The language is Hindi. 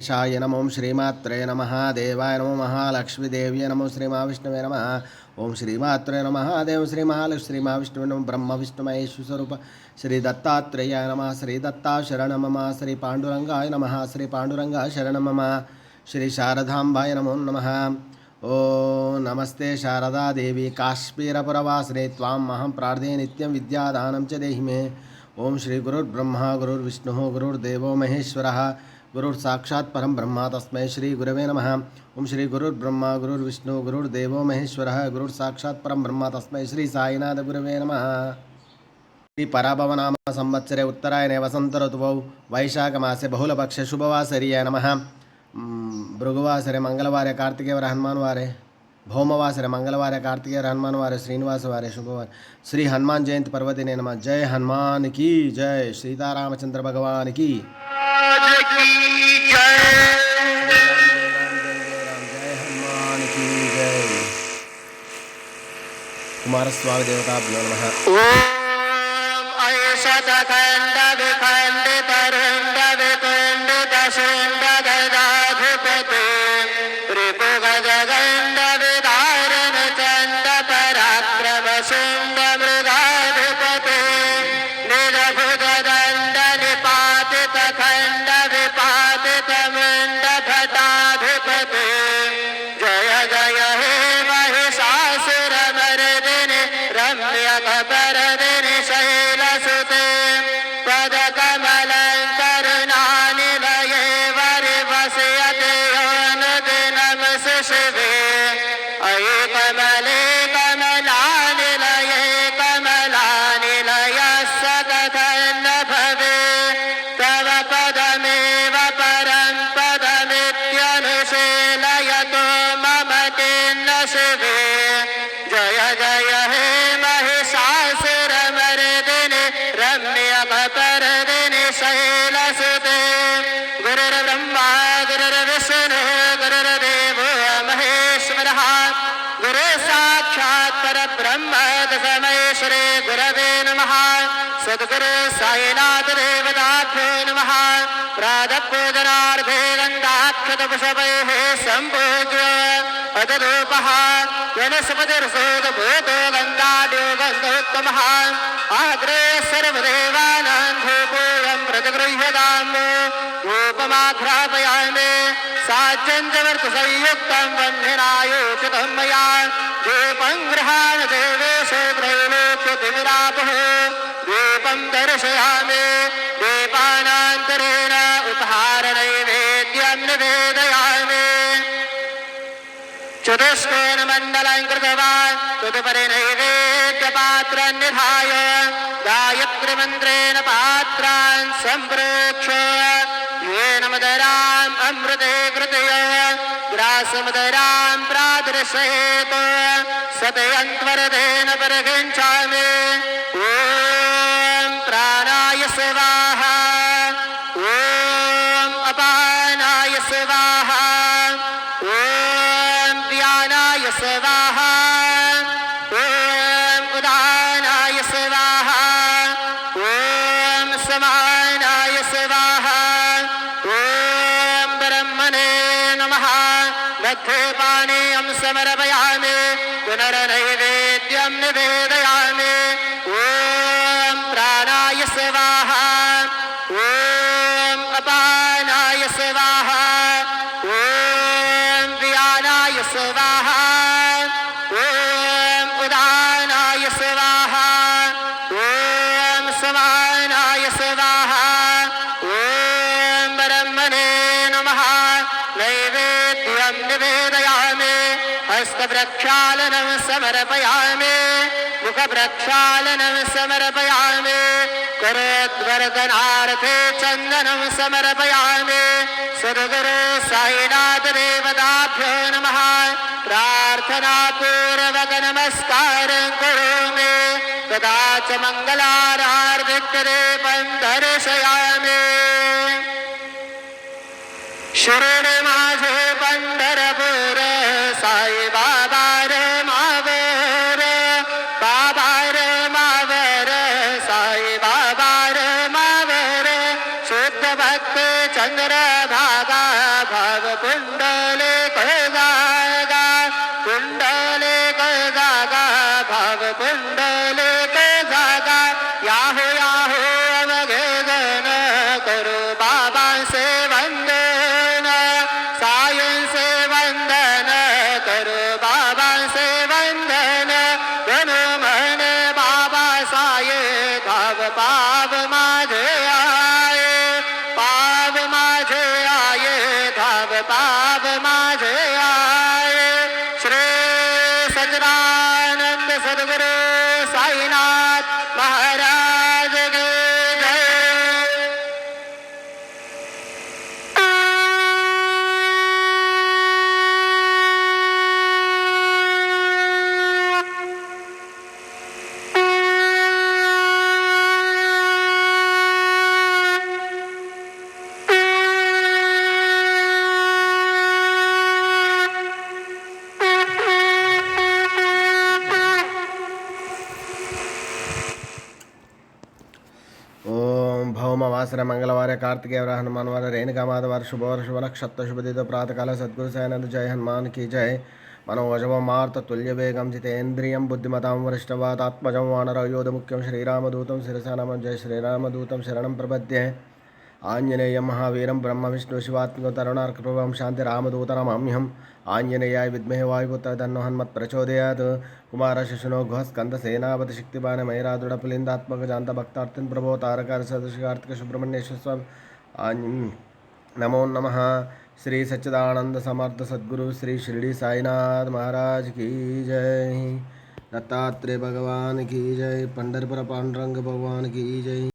शाय नमो श्रीमात्रे नमः देवाय नमो महालक्ष्मीदेव्यै नमो श्रीमहाविष्णवे नमः ओम श्रीमात्रे नमः देव श्री महालक्ष्मी श्री महाविष्णुवे नमः ब्रह्म विष्णु महेश्वर स्वरूप श्री दत्तात्रेयाय नमः श्री दत्ता शरण मम श्री पांडुरंगाय नमः श्री पांडुरंगा शरण मम श्री शारदांबाय नमो नमः ओ नमस्ते शारदा देवी काश्मीरपुरवासिने त्वाम् अहं प्रार्थये नित्यं विद्यादानं च देहि मे ओम श्री गुरुर्ब्रह्मा गुरुर्विष्णुः गुरुर्देवो महेश्वरः गुरुर्साक्षात् परम ब्रह्मा तस्मै श्री गुरवे नमः ओम श्री गुरुर्ब्रह्मा गुरुर्विष्णु गुरुर्देवो महेश्वरः गुरुर्साक्षात् परम ब्रह्मा तस्मै श्री साईनाथ गुरवे नमः। श्री पराभवनाम संवत्सरे उत्तरायणे वसंत ऋतुवौ वैशाखमासे बहुलपक्षे शुभवासरीय नमः। भृगुवासरे मंगलवारे कार्तिकेयवारे हनुमानवारे भौमवासरे मंगलवारे कार्तिकेय हनुमानवारे श्रीनिवासवारे शुभवार श्री हनुमान जयंती पर्वदिने नमः। जय हनुमान की जय। सीतारामचंद्र भगवान की जय हनुमान की जय। कुमारस्वामी देवताभ्यो नमः। ओम ऐशतखंड विखंडित रुंड विकुंडित शुंड गदाधिपते त्रिभुगजगंड विदारण चंड पराक्रम शुंड मृगाधिपते निरभुज दंड निपातित खंड विपातित मुंड घटाधिपते जय जय हे महिषासुर मर्दिनि रम्यकपर्दिनि शैलसुते पदकमलङ्करुणानिलये वरिवसयते योऽनुदिनं सुशिवे अये कमले कमलानिलये कमलानिलयः सकथन्न भवे तव पदमेव परं पदमित्यनुशीलयतो मम किन्न शिवे जय जय हे महिषासुरमर्दिनि रम्यकपर्दिनि शैलसुते गुरुर्ब्रह्मा गुरुर्विष्णुः गुरुर्देवो महेश्वरः गुरु साक्षात् परब्रह्म तस्मै श्री गुरवे नमः। सद्गुरु साईनाथ देवताभ्यो नमः। प्रातःपूजनार्थे गन्धाक्षतपुष्पैः सम्पूज्य अदरूपः वनस्पतिर्सोदभूतो गन्धाढ्यो गन्धोत्तमः अग्रे सर्वदेवानां धूपोऽयं प्रतिगृह्यताम् धूपमाघ्रापयामि साज्यञ्जवर्तसंयुक्तं वह्निनायोचितं मया दीपं गृहाण देवेशो त्रैलोक्यतिमिरापः दीपं दर्शयामि दीपानान्तरेण उपहारनैवेद्यं निवेदयामि चतुष्कोण मण्डलं कृतवान् तदुपरि नैवेद्यपात्रं निधाय गायत्रीमन्त्रेण पात्रान् सम्प्रोक्ष्य येन मदराम् अमृते कृतय ग्रासमदरां प्रादर्शयेत् सतयन्त्वरतेन परिगच्छामि ॐ प्राणाय स्वाहा ॐ अपानाय स्वाहा ॐ व्यानाय स्वाहा ॐ उदानाय स्वाहा ॐ समानाय स्वाहा ॐ ब्रह्मणे नमः। मध्ये पानीयं समर्पयामि पुनर्नैवेद्यं निवेदयामि ॐ प्राणाय स्वाहा ॐ अपानाय स्वाहा ॐ व्यानाय स्वाहा ॐ उदानाय स्वाहा ॐ समानाय स्वाहा ॐ ब्रह्मणे नमः। नैवेद्यं निवेदयामि हस्तप्रक्षालनं समर्पयामि मुखप्रक्षालनं समर्पयामि करोद्वर्धनार्थे चन्दनं समर्पयामि सद्गुरु साईनाथ देवताभ्यो नमः। प्रार्थनापूर्वक नमस्कारं करोमि तदा च मङ्गलारार्धिक्यदीपं दर्शयामि। शरण माझे पंढरपूर साई बाबा रे मावर बाबा रे मावर साई बाबा रे मावर शुद्ध भक्त चंद्र भागा पुंडलिक जागा पुंडलिक जागा भाव पुंडलिक जागा याहो याहो अवघे जन करू बाबांचे वंदन सायंचे वंदन करू बाबांचे वंदन जणू म्हणे बाबा साये भाव पाव माझे आये पाव माझे आये धाव पाव माझे आये श्री सच्चिदानंद सद्गुरु साईनाथ महाराज की जय ओम भौमवासर मंगलवार कार्तिकेय हनुमानवार रेणुकामाधवार शुभवार शुभ नक्षत्र शुभदित प्रातःकाल सद्गुरु साईनाथ जय हनुमान की जय मनोवजवमार्त तुल्य वेगम जितेन्द्रियं बुद्धिमतां वरिष्ठवातात्मजं वानरयोध मुख्यं श्रीरामदूतं शिरसा नमः जय श्रीरामदूतं शरणं प्रपद्ये आञ्जनेयं महावीरं ब्रह्म विष्णु शिवात्मकं तरुणार्कप्रभं शान्तिरामदूतनमाम्यहम् आञ्जनेयाय विद्महे वायुपुत्राय तन्नो हनुमत् प्रचोदयात् कुमारशिशुनो घोस्कन्दसेनापति शक्तिपाणमैरादुडपुलिन्दात्मकजान्तभक्तार्थिन् प्रभो तारकार्तिकसुब्रह्मण्येश्वर स्वामी नमो नमः श्री सच्चिदानंद समर्थ सद्गुरु श्री शिरडी साईनाथ महाराज की जय दत्तात्रेय भगवान की जय पंढरपुर पांडुरंग भगवान की जय।